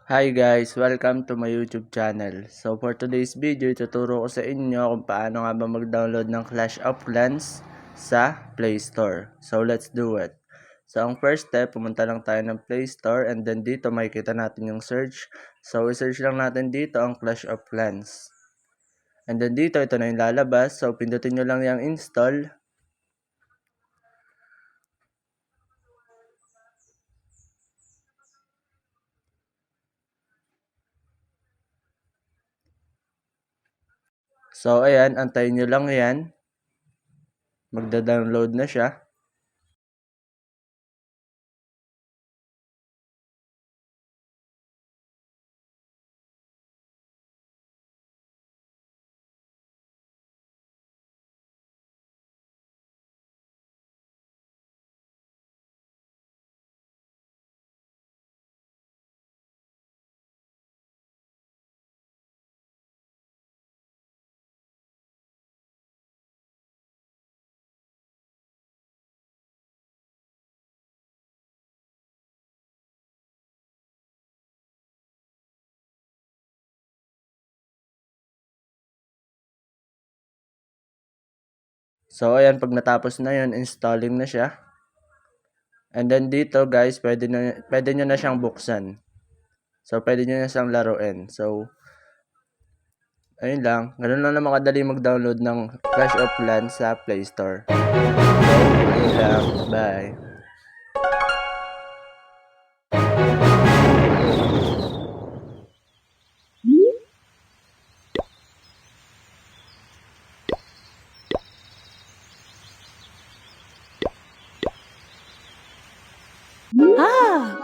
Hi guys! Welcome to my YouTube channel. So for today's video, ituturo ko sa inyo kung paano nga ba mag-download ng Clash of Clans sa Play Store. So let's do it. So ang first step, pumunta lang tayo ng Play Store and then dito makikita natin yung search. So i-search lang natin dito ang Clash of Clans. And then dito, ito na yung lalabas. So pindutin nyo lang yung install. So ayan, antayin nyo lang yan. Magda-download na siya. So ayan, pag natapos na yun, installing na siya. And then dito guys, pwede nyo na siyang buksan. So pwede nyo na siyang laruin. So ayun lang, ganun lang naman kadali mag-download ng Clash of Clans sa Play Store. So ayun lang, bye. Ah!